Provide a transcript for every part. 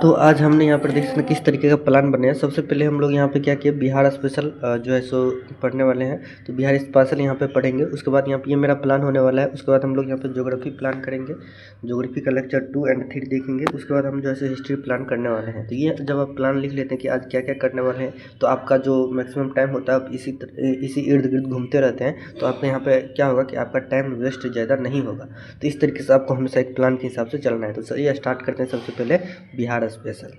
तो आज हमने यहाँ पर देख सकते हैं किस तरीके का प्लान बने हैं। सबसे पहले हम लोग यहाँ पे क्या किया, बिहार स्पेशल जो है सो पढ़ने वाले हैं। तो बिहार स्पेशल यहाँ पे पढ़ेंगे। उसके बाद यहाँ पे ये मेरा प्लान होने वाला है। उसके बाद हम लोग यहाँ पे ज्योग्राफी प्लान करेंगे, ज्योग्राफी का लेक्चर 2 और 3 देखेंगे। उसके बाद हम जो है हिस्ट्री प्लान करने वाले हैं। तो ये जब आप प्लान लिख लेते हैं कि आज क्या क्या करने वाले हैं, तो आपका जो मैक्सिमम टाइम होता है आप इसी इर्द गिर्द घूमते रहते हैं। तो आपके यहाँ पे क्या होगा कि आपका टाइम वेस्ट ज़्यादा नहीं होगा। तो इस तरीके से आपको हमेशा एक प्लान के हिसाब से चलना है। तो चलिए स्टार्ट करते हैं सबसे पहले बिहार स्पेशल।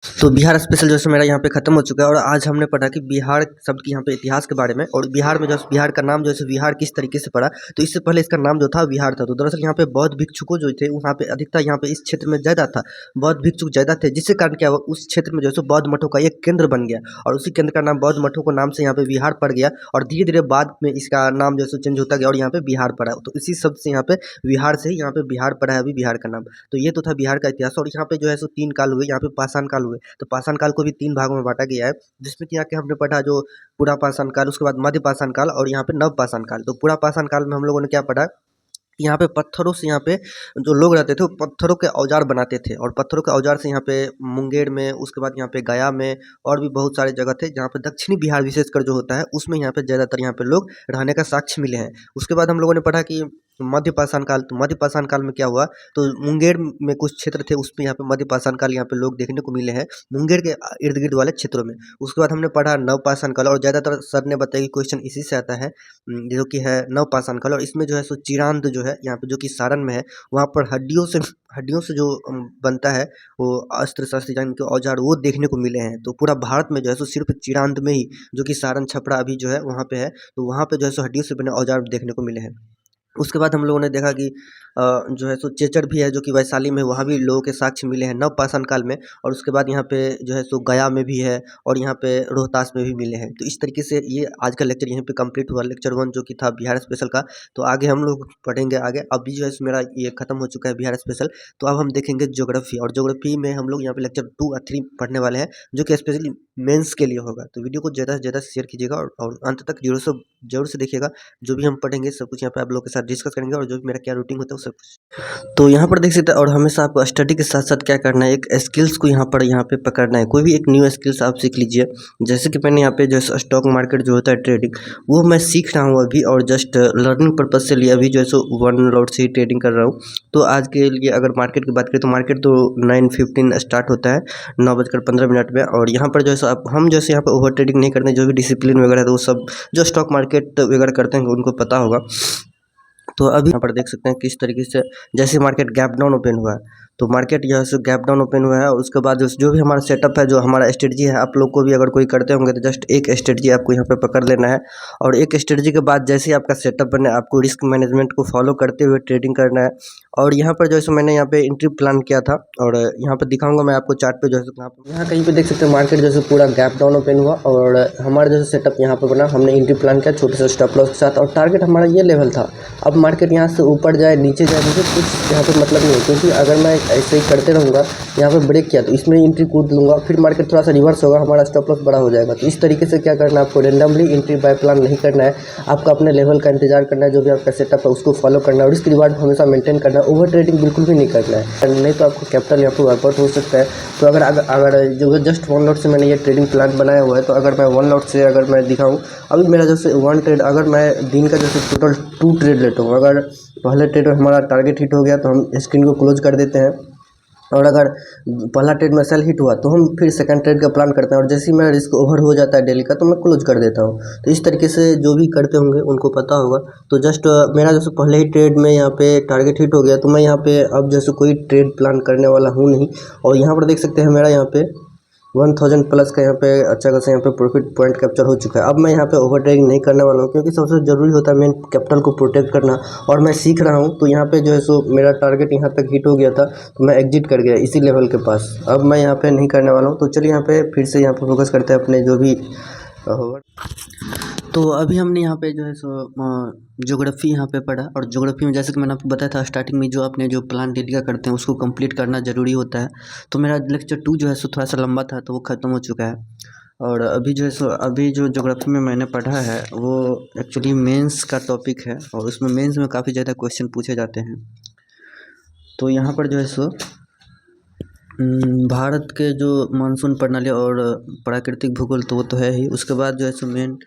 तो बिहार स्पेशल जैसे मेरा यहाँ पे खत्म हो चुका है, और आज हमने पढ़ा कि बिहार शब्द की यहाँ पे इतिहास के बारे में, और बिहार में जो बिहार का नाम जैसे बिहार किस तरीके से पड़ा। तो इससे पहले इसका नाम जो था बिहार था। तो दरअसल यहाँ पे बौद्ध भिक्षुकों जो थे वहाँ पे अधिकता यहाँ पे इस क्षेत्र में ज़्यादा था, बौद्ध भिक्षुक ज़्यादा थे, जिसके कारण क्या हुआ उस क्षेत्र में जो है बौद्ध मठों का एक केंद्र बन गया, और उसी केंद्र का नाम बौद्ध मठों को नाम से यहाँ पे बिहार पड़ गया। और धीरे धीरे बाद में इसका नाम जो है चेंज होता गया और यहाँ पे बिहार पड़ा। तो इसी शब्द से यहाँ पे बिहार से ही यहाँ पे बिहार पड़ा है अभी बिहार का नाम। तो ये तो था बिहार का इतिहास। और यहाँ पे जो है 3 काल हुए, यहाँ पे पाषाण काल हुए। तो पाषाण काल को भी 3 भागों में बांटा गया है, जिसमें कि यहाँ के हमने पढ़ा जो पूरा पाषाण काल, उसके बाद मध्य पाषाण काल और यहाँ पे नव पाषाण काल। तो पूरा पाषाण काल में हम लोगों ने क्या पढ़ा, यहाँ पे पत्थरों से यहाँ पे जो लोग रहते थे वो पत्थरों के औजार बनाते थे, और पत्थरों के औजार से यहाँ पे मुंगेर में, उसके बाद यहाँ पे गया में और भी बहुत सारे जगह थे जहाँ पे दक्षिणी बिहार विशेषकर जो होता है उसमें यहाँ पे ज़्यादातर यहाँ पे लोग रहने का साक्ष्य मिले हैं। उसके बाद हम लोगों ने पढ़ा कि मध्य पाषाण काल। तो मध्य पाषाण काल में क्या हुआ, तो मुंगेर में कुछ क्षेत्र थे उसमें यहाँ पे मध्य पाषाण काल यहाँ पे लोग देखने को मिले हैं, मुंगेर के इर्द गिर्द वाले क्षेत्रों में। उसके बाद हमने पढ़ा नव पाषाण काल, और ज़्यादातर सर ने बताया कि क्वेश्चन इसी से आता है, जो कि है नव पाषाण काल। और इसमें जो है चिरांद जो है यहाँ पे जो कि सारण में है, वहाँ पर हड्डियों से जो बनता है वो अस्त्र शस्त्र यानी कि औजार वो देखने को मिले हैं। तो पूरा भारत में जो है सिर्फ चिरांद में ही, जो कि सारण छपरा अभी जो है वहाँ पे है, तो वहाँ पे जो है हड्डियों से बने औजार देखने को मिले हैं। उसके बाद हम लोगों ने देखा कि जो है चेचर भी है जो कि वैशाली में, वहाँ भी लोगों के साक्ष्य मिले हैं नव पाषाण काल में। और उसके बाद यहाँ पे जो है गया में भी है, और यहाँ पे रोहतास में भी मिले हैं। तो इस तरीके से ये आज का लेक्चर यहीं पे कंप्लीट हुआ, लेक्चर 1 जो कि था बिहार स्पेशल का। तो आगे हम लोग पढ़ेंगे आगे। अभी जो है मेरा ये खत्म हो चुका है बिहार स्पेशल। तो अब हम देखेंगे ज्योग्राफी, और ज्योग्राफी में हम लोग यहाँ पे लेक्चर 2 और 3 पढ़ने वाले हैं, जो कि स्पेशली मेंस के लिए होगा। तो वीडियो को ज़्यादा से ज़्यादा शेयर कीजिएगा, और अंत तक जरूर से देखिएगा। जो भी हम पढ़ेंगे सब कुछ यहाँ पे आप लोगों के साथ डिस्कस करेंगे, और जो भी मेरा क्या रूटीन होता है वो सब कुछ। तो यहाँ पर देख सकते हैं, और हमेशा आपको स्टडी के साथ साथ क्या करना है, एक स्किल्स को यहाँ पे पकड़ना है। कोई भी एक न्यू स्किल्स आप सीख लीजिए। जैसे कि मैंने यहाँ पे जो स्टॉक मार्केट जो होता है ट्रेडिंग, वो मैं सीख रहा हूँ अभी, और जस्ट लर्निंग पर्पज से लिए अभी जो है 1 लॉट से ही ट्रेडिंग कर रहा हूँ। तो आज के लिए अगर मार्केट की बात करें तो मार्केट तो 9:15 स्टार्ट होता है, 9:15 में। और यहाँ पर जो है हम जैसे यहाँ पे ओवर ट्रेडिंग नहीं करते, जो भी डिसिप्लिन वगैरह है तो वो सब जो स्टॉक मार्केट वगैरह करते हैं उनको पता होगा। तो अभी यहाँ पर देख सकते हैं किस तरीके से जैसे मार्केट गैप डाउन ओपन हुआ है, तो मार्केट यहाँ से गैप डाउन ओपन हुआ है। और उसके बाद जो भी हमारा सेटअप है, जो हमारा स्ट्रेटजी है, आप लोग को भी अगर कोई करते होंगे तो जस्ट एक स्ट्रेटजी आपको यहाँ पे पकड़ लेना है। और एक स्ट्रेटजी के बाद जैसे ही आपका सेटअप बने, आपको रिस्क मैनेजमेंट को फॉलो करते हुए ट्रेडिंग करना है। और यहाँ पर जो है मैंने यहाँ पे एंट्री प्लान किया था, और यहाँ पे दिखाऊंगा मैं आपको चार्ट पे। जो है यहाँ कहीं पे देख सकते हैं मार्केट जैसे पूरा गैप डाउन ओपन हुआ, और हमारा जैसे सेटअप यहाँ पे बना, हमने एंट्री प्लान किया छोटे से स्टॉप लॉस के साथ, और टारगेट हमारा ये लेवल था। अब मार्केट यहाँ से ऊपर जाए नीचे जाए मुझे कुछ यहाँ पे मतलब नहीं है, क्योंकि अगर मैं ऐसे ही करते रहूँगा, यहाँ पे ब्रेक किया तो इसमें एंट्री कूद लूँगा, फिर मार्केट थोड़ा सा रिवर्स होगा, हमारा स्टॉप लॉस बड़ा हो जाएगा। तो इस तरीके से क्या करना है, आपको रेंडमली एंट्री बाय प्लान नहीं करना है, आपको अपने लेवल का इंतजार करना है, जो भी आपका सेटअप है उसको फॉलो करना है, और इसके रिवार्ड हमेशा मेंटेन करना है। ओवर ट्रेडिंग बिल्कुल भी नहीं करना है, नहीं तो आपको कैपिटल यहाँ पर वर्कआउट हो सकता है। तो अगर जो जस्ट 1 लॉट से मैंने ये ट्रेडिंग प्लान बनाया हुआ है, तो अगर मैं 1 लॉट से अगर मैं दिखाऊँ, अभी मेरा जैसे 1 ट्रेड, अगर मैं दिन का जैसे टोटल 2 ट्रेड लेता हूँ, अगर पहले ट्रेड में हमारा टारगेट हिट हो गया तो हम स्क्रीन को क्लोज कर देते हैं, और अगर पहला ट्रेड में सेल हिट हुआ तो हम फिर सेकंड ट्रेड का प्लान करते हैं, और जैसे ही मेरा रिस्क ओवर हो जाता है डेली का तो मैं क्लोज कर देता हूँ। तो इस तरीके से जो भी करते होंगे उनको पता होगा। तो जस्ट मेरा जैसे पहले ही ट्रेड में यहाँ पे टारगेट हिट हो गया, तो मैं यहाँ पे अब जैसे कोई ट्रेड प्लान करने वाला हूँ नहीं। और यहाँ पर देख सकते हैं मेरा यहाँ पे 1000 प्लस का यहाँ पे अच्छा खासा यहाँ पे प्रॉफिट पॉइंट कैप्चर हो चुका है। अब मैं यहाँ पे ओवर ट्रेडिंग नहीं करने वाला हूँ, क्योंकि सबसे ज़रूरी होता है मेन कैपिटल को प्रोटेक्ट करना, और मैं सीख रहा हूँ। तो यहाँ पे जो है मेरा टारगेट यहाँ तक हिट हो गया था, तो मैं एग्जिट कर गया इसी लेवल के पास। अब मैं यहाँ पे नहीं करने वाला हूँ। तो चलिए यहाँ पे फिर से यहाँ पे फोकस करते हैं अपने जो भी होगा। तो अभी हमने यहाँ पे जो है ज्योग्राफी यहाँ पे पढ़ा, और ज्योग्राफी में जैसे कि मैंने आपको बताया था स्टार्टिंग में, जो अपने जो प्लान डेली का करते हैं उसको कंप्लीट करना ज़रूरी होता है। तो मेरा लेक्चर 2 जो है थोड़ा सा लंबा था, तो वो ख़त्म हो चुका है। और अभी जो है सो अभी जो ज्योग्राफी में मैंने पढ़ा है वो एक्चुअली मेंस का टॉपिक है और उसमें मेंस में काफ़ी ज़्यादा क्वेश्चन पूछे जाते हैं। तो यहाँ पर जो है सो भारत के जो मानसून प्रणाली और प्राकृतिक भूगोल तो वो तो है ही, उसके बाद जो है सो मेन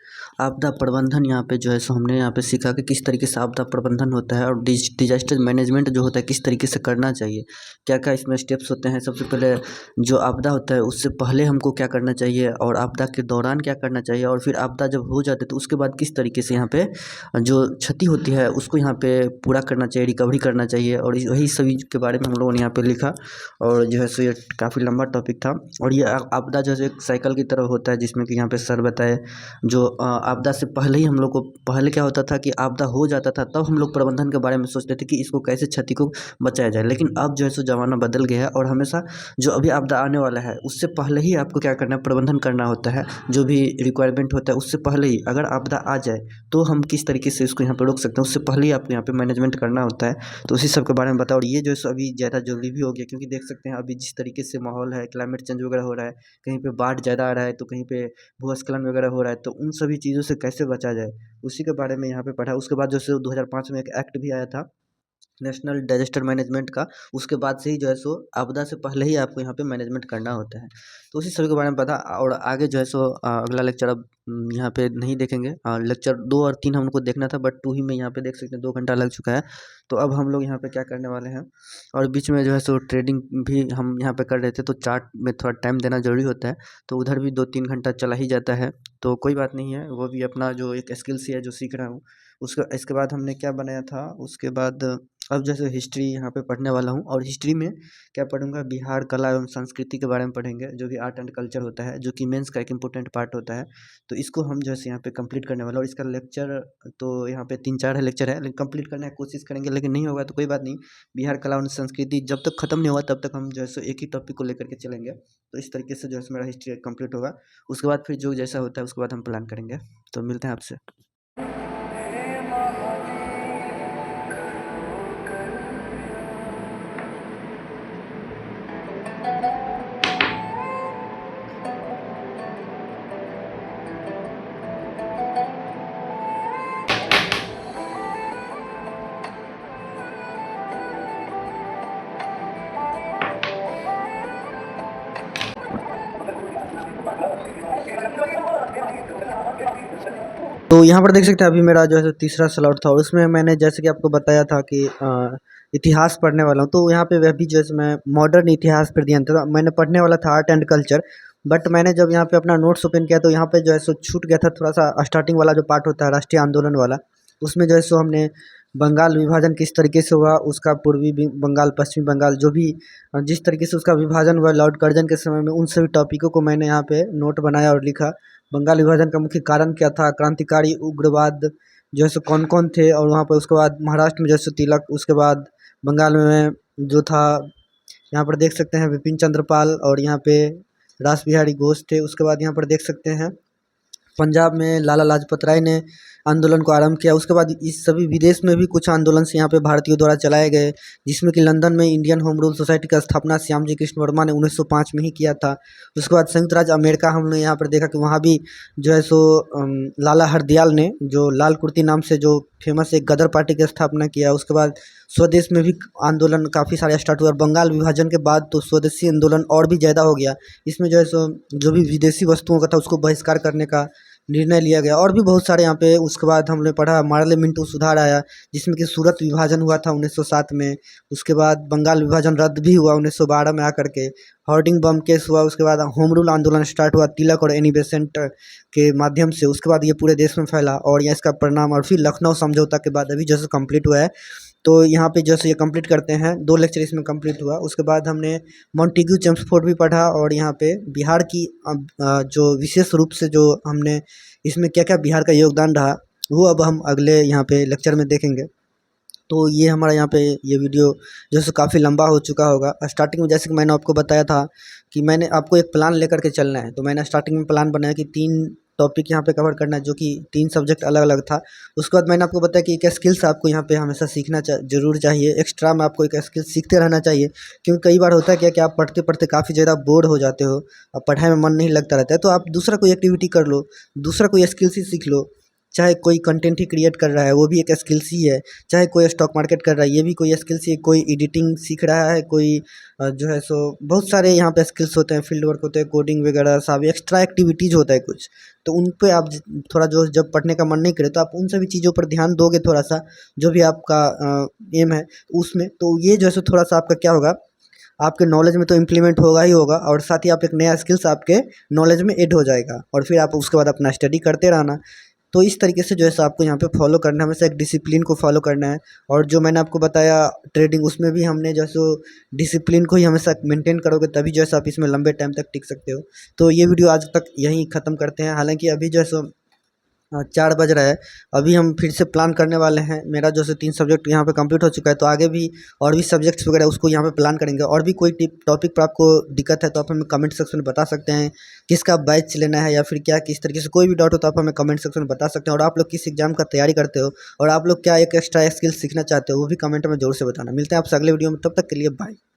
आपदा प्रबंधन यहाँ पे जो है सो हमने यहाँ पे सीखा कि किस तरीके से आपदा प्रबंधन होता है और डिजास्टर मैनेजमेंट जो होता है किस तरीके से करना चाहिए, क्या क्या इसमें स्टेप्स होते हैं। सबसे पहले जो आपदा होता है उससे पहले हमको क्या करना चाहिए और आपदा के दौरान क्या करना चाहिए, और फिर आपदा जब हो जाती है तो उसके बाद किस तरीके से यहाँ पे जो क्षति होती है उसको यहाँ पे पूरा करना चाहिए, रिकवरी करना चाहिए। और वही सभी के बारे में हम लोगों ने यहाँ पे लिखा और जो है सो ये काफ़ी लंबा टॉपिक था। और ये आपदा जो है एक साइकिल की तरह होता है जिसमें कि यहाँ पे सर बताए जो आपदा से पहले ही हम लोग को पहले क्या होता था कि आपदा हो जाता था तब हम लोग प्रबंधन के बारे में सोचते थे कि इसको कैसे क्षति को बचाया जाए, लेकिन अब जो है सो ज़माना बदल गया है और हमेशा जो अभी आपदा आने वाला है उससे पहले ही आपको क्या करना है, प्रबंधन करना होता है। जो भी रिक्वायरमेंट होता है उससे पहले ही अगर आपदा आ जाए तो हम किस तरीके से इसको यहाँ पर रोक सकते हैं, उससे पहले ही आपको यहाँ पे मैनेजमेंट करना होता है। तो उसी सब के बारे में बताओ। और ये जो है सो अभी ज़्यादा जरूरी भी हो गया क्योंकि देख सकते हैं अभी जिस तरीके से माहौल है, क्लाइमेट चेंज वगैरह हो रहा है, कहीं पे बाढ़ ज़्यादा आ रहा है तो कहीं पे भूस्खलन वगैरह हो रहा है, तो उन सभी चीज़ों से कैसे बचा जाए उसी के बारे में यहाँ पे पढ़ा। उसके बाद जो है 2005 में एक एक्ट भी आया था नेशनल डिजास्टर मैनेजमेंट का, उसके बाद से ही जो है सो आपदा से पहले ही आपको यहाँ पे मैनेजमेंट करना होता है। तो उसी सभी के बारे में पता। और आगे जो है सो अगला लेक्चर अब यहाँ पे नहीं देखेंगे, लेक्चर 2 और 3 हमको देखना था बट 2 ही में यहाँ पे देख सकते हैं 2 घंटा लग चुका है। तो अब हम लोग यहाँ पे क्या करने वाले हैं, और बीच में जो है सो ट्रेडिंग भी हम यहाँ पे कर रहे थे तो चार्ट में थोड़ा टाइम देना ज़रूरी होता है, तो उधर भी 2-3 घंटा चला ही जाता है। तो कोई बात नहीं है, वो भी अपना जो एक स्किल्स है जो सीख रहा हूँ। उसका इसके बाद हमने क्या बनाया था, उसके बाद अब जैसे हिस्ट्री यहाँ पे पढ़ने वाला हूँ और हिस्ट्री में क्या पढ़ूंगा, बिहार कला एवं संस्कृति के बारे में पढ़ेंगे जो कि आर्ट एंड कल्चर होता है, जो कि मेंस का एक इम्पोर्टेंट पार्ट होता है। तो इसको हम जो है यहाँ पे कंप्लीट करने वाला, और इसका लेक्चर तो यहाँ पे 3-4 है लेक्चर है, लेकिन कंप्लीट करने की कोशिश करेंगे, लेकिन नहीं होगा तो कोई बात नहीं। बिहार कला एवं संस्कृति जब तक खत्म नहीं होगा तब तक हम जो है सो एक ही टॉपिक को लेकर के चलेंगे। तो इस तरीके से जो है मेरा हिस्ट्री कंप्लीट होगा। उसके बाद फिर जो जैसा होता है उसके बाद हम प्लान करेंगे। तो मिलते हैं आपसे। तो यहाँ पर देख सकते हैं अभी मेरा जो है तीसरा स्लॉट था और उसमें मैंने जैसे कि आपको बताया था कि इतिहास पढ़ने वाला हूँ। तो यहाँ पे वह भी जैसे मैं मॉडर्न इतिहास पर ध्यान था, मैंने पढ़ने वाला था आर्ट एंड कल्चर, बट मैंने जब यहाँ पे अपना नोट्स ओपन किया तो यहाँ पे जो है सो छूट गया था थोड़ा सा स्टार्टिंग वाला जो पार्ट होता है राष्ट्रीय आंदोलन वाला। उसमें जो है सो हमने बंगाल विभाजन किस तरीके से हुआ, उसका पूर्वी बंगाल, पश्चिमी बंगाल, जो भी जिस तरीके से उसका विभाजन हुआ लॉर्ड कर्जन के समय में, उन सभी टॉपिकों को मैंने यहाँ पे नोट बनाया और लिखा। बंगाल विभाजन का मुख्य कारण क्या था, क्रांतिकारी उग्रवाद जो है सो कौन कौन थे, और वहाँ पर उसके बाद महाराष्ट्र में जो है सो तिलक, उसके बाद बंगाल में जो था यहाँ पर देख सकते हैं विपिन चंद्रपाल, और यहाँ पे रास बिहारी घोष थे। उसके बाद यहाँ पर देख सकते हैं पंजाब में लाला लाजपत राय ने आंदोलन को आरंभ किया। उसके बाद इस सभी विदेश में भी कुछ आंदोलन से यहाँ पे भारतीयों द्वारा चलाए गए, जिसमें कि लंदन में इंडियन होम रूल सोसाइटी का स्थापना श्याम जी कृष्ण वर्मा ने 1905 में ही किया था। उसके बाद संयुक्त राज्य अमेरिका हमने यहाँ पर देखा कि वहाँ भी जो है सो लाला हरदयाल ने जो लाल कुर्ती नाम से जो फेमस एक गदर पार्टी की स्थापना किया। उसके बाद स्वदेश में भी आंदोलन काफ़ी सारे स्टार्ट हुए और बंगाल विभाजन के बाद तो स्वदेशी आंदोलन और भी ज़्यादा हो गया। इसमें जो है सो जो भी विदेशी वस्तुओं का था उसको बहिष्कार करने का निर्णय लिया गया, और भी बहुत सारे यहाँ पे। उसके बाद हमने पढ़ा मार्ले मिंटू सुधार आया, जिसमें कि सूरत विभाजन हुआ था 1907 में। उसके बाद बंगाल विभाजन रद्द भी हुआ 1912 में आकर के। हॉर्डिंग बम केस हुआ। उसके बाद होम रूल आंदोलन स्टार्ट हुआ तिलक और एनी बेसेंट के माध्यम से। उसके बाद ये पूरे देश में फैला और यह इसका परिणाम, और फिर लखनऊ समझौता के बाद अभी जैसे कंप्लीट हुआ है। तो यहाँ पे जैसे ये कंप्लीट करते हैं, 2 लेक्चर इसमें कंप्लीट हुआ। उसके बाद हमने मॉन्टेग्यू चेम्सफोर्ड भी पढ़ा, और यहाँ पे बिहार की जो विशेष रूप से जो हमने इसमें क्या क्या बिहार का योगदान रहा वो अब हम अगले यहाँ पे लेक्चर में देखेंगे। तो ये हमारा यहाँ पे ये वीडियो जैसे काफ़ी लंबा हो चुका होगा। स्टार्टिंग में जैसे कि मैंने आपको बताया था कि मैंने आपको एक प्लान लेकर के चलना है, तो मैंने स्टार्टिंग में प्लान बनाया कि 3 टॉपिक यहाँ पे कवर करना है, जो कि 3 सब्जेक्ट अलग अलग था। उसके बाद मैंने आपको बताया कि एक स्किल्स आपको यहाँ पे हमेशा सीखना जरूर चाहिए, एक्स्ट्रा में आपको एक स्किल सीखते रहना चाहिए। क्योंकि कई बार होता है क्या कि आप पढ़ते पढ़ते काफ़ी ज़्यादा बोर हो जाते हो, अब पढ़ाई में मन नहीं लगता रहता है, तो आप दूसरा कोई एक्टिविटी कर लो, दूसरा कोई स्किल्स ही सीख लो। चाहे कोई कंटेंट ही क्रिएट कर रहा है, वो भी एक स्किल्स ही है। चाहे कोई स्टॉक मार्केट कर रहा है, ये भी कोई स्किल्स ही है। कोई एडिटिंग सीख रहा है, कोई जो है सो बहुत सारे यहाँ पे स्किल्स होते हैं, फील्ड वर्क होते हैं, कोडिंग वगैरह सब एक्स्ट्रा एक्टिविटीज़ होता है कुछ। तो उन पे आप थोड़ा जो जब पढ़ने का मन नहीं करे तो आप उन सभी चीज़ों पर ध्यान दोगे थोड़ा सा, जो भी आपका एम है उसमें, तो ये जो है सो थोड़ा सा आपका क्या होगा, आपके नॉलेज में तो इम्प्लीमेंट होगा ही होगा, और साथ ही आप एक नया स्किल्स आपके नॉलेज में ऐड हो जाएगा, और फिर आप उसके बाद अपना स्टडी करते रहना। तो इस तरीके से जो है सो आपको यहाँ पे फॉलो करना है, हमेशा एक डिसिप्लिन को फॉलो करना है। और जो मैंने आपको बताया ट्रेडिंग, उसमें भी हमने जो है सो डिसिप्लिन को ही हमेशा मेंटेन करोगे तभी जो है सो आप इसमें लंबे टाइम तक टिक सकते हो। तो ये वीडियो आज तक यहीं ख़त्म करते हैं। हालांकि अभी जो है सो 4 बज रहा है, अभी हम फिर से प्लान करने वाले हैं। मेरा जो है 3 सब्जेक्ट यहाँ पे कंप्लीट हो चुका है, तो आगे भी और भी सब्जेक्ट्स वगैरह उसको यहाँ पे प्लान करेंगे। और भी कोई टॉपिक पर आपको दिक्कत है तो आप हमें कमेंट सेक्शन में बता सकते हैं, किसका बैच लेना है या फिर क्या, किस तरीके से कोई भी डाउट हो तो आप हमें कमेंट सेक्शन में बता सकते हैं। और आप लोग किस एग्जाम का तैयारी करते हो और आप लोग क्या एक एक्स्ट्रा स्किल सीखना चाहते हो, वो भी कमेंट में जरूर से बताना। मिलते हैं आपसे अगले वीडियो में, तब तक के लिए बाय।